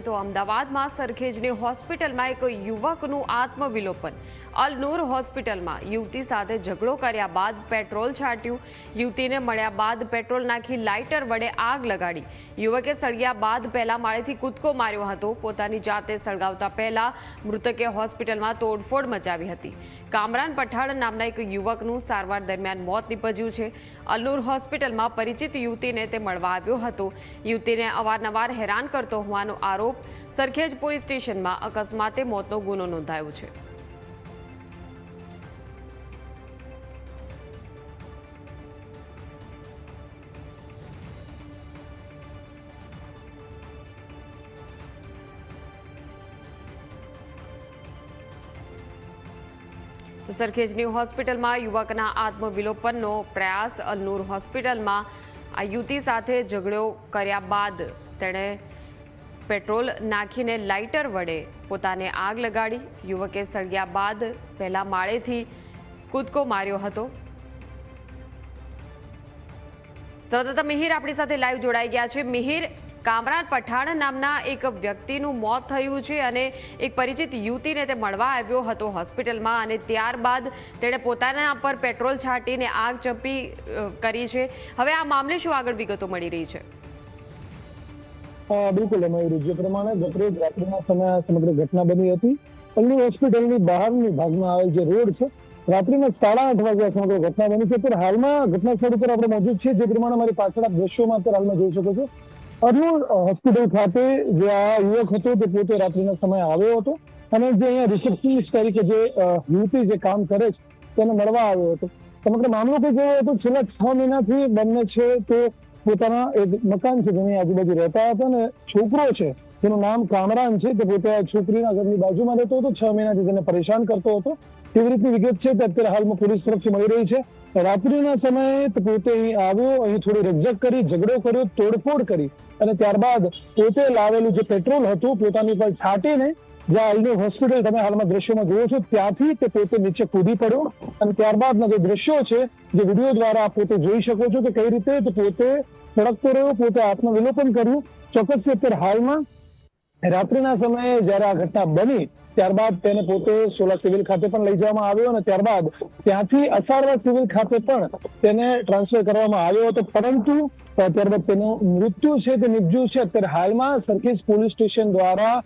તો અમદાવાદમાં સરખેજની હોસ્પિટલમાં એક યુવકનું આત્મવિલોપન। અલ-નૂર હોસ્પિટલમાં યુવતી સાથે ઝઘડો કર્યા બાદ પેટ્રોલ છાંટ્યું। યુવતીને મળ્યા બાદ પેટ્રોલ નાખી લાઇટર વડે આગ લગાડી। યુવકે સળગ્યા બાદ પહેલા માળેથી કૂદકો માર્યો હતો। પોતાની જાતે સળગાવતા પહેલા મૃતકે હોસ્પિટલમાં તોડફોડ મચાવી હતી। કામરાન પઠાણ નામના એક યુવકનું સારવાર દરમિયાન મોત નીપજ્યું છે। અલ-નૂર હોસ્પિટલમાં પરિચિત યુવતીને તે મળવા આવ્યો હતો। યુવતીને અવારનવાર હેરાન કરતો હોવાનો આરોપ। સરખેજ પોલીસ સ્ટેશનમાં અકસ્માતે મોતનો ગુનો નોંધાયો છે। તો સરખેજની હોસ્પિટલમાં યુવકના આત્મવિલોપનનો પ્રયાસ। અલ-નૂર હોસ્પિટલમાં આ યુવતી સાથે ઝઘડો કર્યા બાદ તેણે પેટ્રોલ નાખીને લાઇટર વડે પોતાને આગ લગાડી। યુવકે સળગ્યા બાદ પહેલા માળેથી કૂદકો માર્યો હતો। સંવાદદાતા મિહિર આપણી સાથે લાઈવ જોડાઈ ગયા છે। મિહિર, કામરાન પઠાણ નામના એક વ્યક્તિનું મોત થયું છે અને એક પરિચિત યુવતીને તે મળવા આવ્યો હતો હોસ્પિટલમાં અને ત્યારબાદ તેણે પોતાના પર પેટ્રોલ છાંટીને આગ ચંપી કરી છે। હવે આ મામલે શું આગળ વિગતો મળી રહી છે? બિલકુલ મયુરી, જે પ્રમાણે ગતરોજ રાત્રિના સમયે સમગ્ર ઘટના બની હતી। અલ-નૂર હોસ્પિટલની બહારની ભાગમાં આવેલ જે રોડ છે, રાત્રિના 8:30 વાગ્યા સમગ્ર ઘટના બની છે। ત્યારે હાલમાં ઘટના સ્થળ ઉપર આપણે મોજૂદ છીએ। જે પ્રમાણે મારી પાછળ આપ દ્રશ્યોમાં અત્યારે હાલમાં જોઈ શકો છો, અલ-નૂર હોસ્પિટલ ખાતે જે આ યુવક હતો તે પોતે રાત્રિના સમયે આવ્યો હતો અને જે અહીંયા રિસેપ્શનિસ્ટ તરીકે જે યુવતી જે કામ કરે છે તેને મળવા આવ્યો હતો। સમગ્ર મામલો કંઈક એવો હતો, છેલ્લા 6 મહિનાથી બંને છે તે પોતાના એક મકાન છે જેની આજુબાજુ રહેતા હતા અને છોકરો છે જેનું નામ કામરાન છે તે પોતે છોકરીના ઘરની બાજુમાં રહેતો હતો। 6 મહિનાથી તેને પરેશાન કરતો હતો। તેવી રીતની વિગત છે તે અત્યારે હાલમાં પોલીસ તરફથી મળી રહી છે। રાત્રિના સમયે પોતે અહીં આવ્યો, અહીં થોડી રકઝક કરી, ઝઘડો કર્યો, તોડફોડ કરી અને ત્યારબાદ પોતે લાવેલું જે પેટ્રોલ હતું પોતાની પર છાંટીને જ્યાં અલ-નૂર હોસ્પિટલ તમે હાલમાં દ્રશ્યોમાં જોયો છો ત્યાંથી તે પોતે નીચે કૂદી પડ્યો અને ત્યારબાદના જે દ્રશ્યો છે જે વિડીયો દ્વારા પોતે જોઈ શકો છો કે કઈ રીતે તે પોતે સળગતો રહ્યો, પોતે આત્મવિલોપન કર્યું। ચોક્કસ અત્યારે હાલમાં રાત્રિના સમયે જ્યારે આ ઘટના બની ત્યારબાદ તેને પોતે સોલા સિવિલ ખાતે પણ લઈ જવામાં આવ્યો અને ત્યારબાદ ત્યાંથી અસારવા સિવિલ ખાતે પણ તેને ટ્રાન્સફર કરવામાં આવ્યો હતો, પરંતુ ત્યારબાદ તેનું મૃત્યુ છે તે નિપજ્યું છે। અત્યારે હાલમાં સરખેજ પોલીસ સ્ટેશન દ્વારા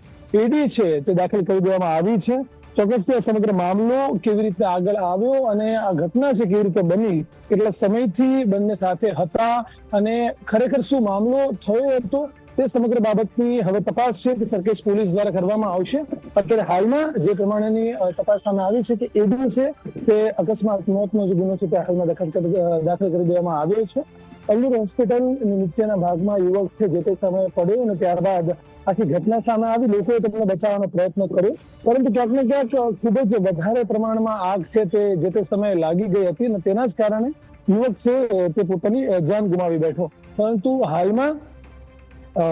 એડી છે તે દાખલ કરી દેવામાં આવી છે। ચોક્કસ સમગ્ર મામલો કેવી રીતે આગળ આવ્યો અને આ ઘટના છે કેવી રીતે બની, કેટલા સમયથી બંને સાથે હતા અને ખરેખર શું મામલો થયો હતો તે સમગ્ર બાબતની હવે તપાસ છે કે સરખેજ પોલીસ દ્વારા કરવામાં આવશે। અત્યારે હાલમાં જે પ્રમાણેની તપાસ સામે આવી છે કે એડી છે તે અકસ્માત મોતનો જે ગુનો છે તે હાલમાં દાખલ કરી દેવામાં આવ્યો છે। અલ-નૂર હોસ્પિટલની નીચેના ભાગમાં યુવક છે જે તે સમયે પડ્યો અને ત્યારબાદ આખી ઘટના સામે આવી। લોકોએ તેમને બચાવવાનો પ્રયત્ન કર્યો, પરંતુ ક્યાંક ને ક્યાંક ખૂબ જ વધારે પ્રમાણમાં આગ છે તે જે તે સમયે લાગી ગઈ હતી અને તેના જ કારણે યુવક છે તે પોતાની જાન ગુમાવી બેઠો। પરંતુ હાલમાં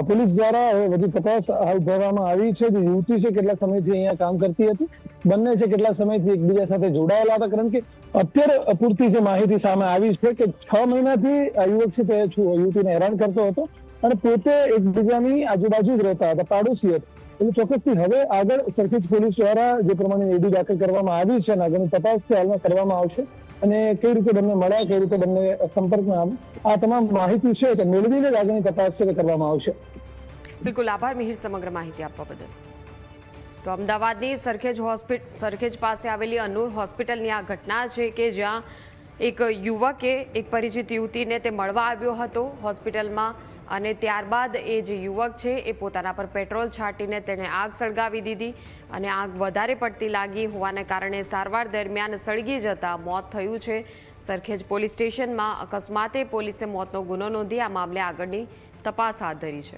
પોલીસ દ્વારા વધુ તપાસ હાથ ધરવામાં આવી છે। જે યુવતી છે કેટલા સમયથી અહીંયા કામ કરતી હતી, બંને છે કેટલા સમયથી એકબીજા સાથે જોડાયેલા હતા, કારણ કે અત્યારે પૂરતી જે માહિતી સામે આવી છે કે 6 મહિનાથી આ યુવક છે તે યુવતીને હેરાન કરતો હતો અને પોતે એકબીજાની આજુબાજુ જ રહેતા હતા, પાડોશી હતા। એટલે ચોક્કસથી હવે આગળ સરખેજ પોલીસ દ્વારા જે પ્રમાણે એડી દાખલ કરવામાં આવી છે અને આગળની તપાસ છે હાલમાં કરવામાં આવશે અને કઈ રીતે બંને મળ્યા, કઈ રીતે બંને સંપર્કમાં, આ તમામ માહિતી છે તે મેળવીને જ આગળની તપાસ છે તે કરવામાં આવશે। બિલકુલ, આભાર મિહિર સમગ્ર માહિતી આપવા બદલ। તો અમદાવાદની સરખેજ પાસે આવેલી અલ-નૂર હોસ્પિટલની આ ઘટના છે કે જ્યાં એક યુવકે એક પરિચિત યુવતીને તે મળવા આવ્યો હતો હોસ્પિટલમાં અને ત્યારબાદ એ જે યુવક છે એ પોતાના પર પેટ્રોલ છાંટીને તેણે આગ સળગાવી દીધી અને આગ વધારે પડતી લાગી હોવાને કારણે સારવાર દરમિયાન સળગી જતા મોત થયું છે। સરખેજ પોલીસ સ્ટેશનમાં અકસ્માતે પોલીસે મોતનો ગુનો નોંધી આ મામલે આગળની તપાસ હાથ ધરી છે।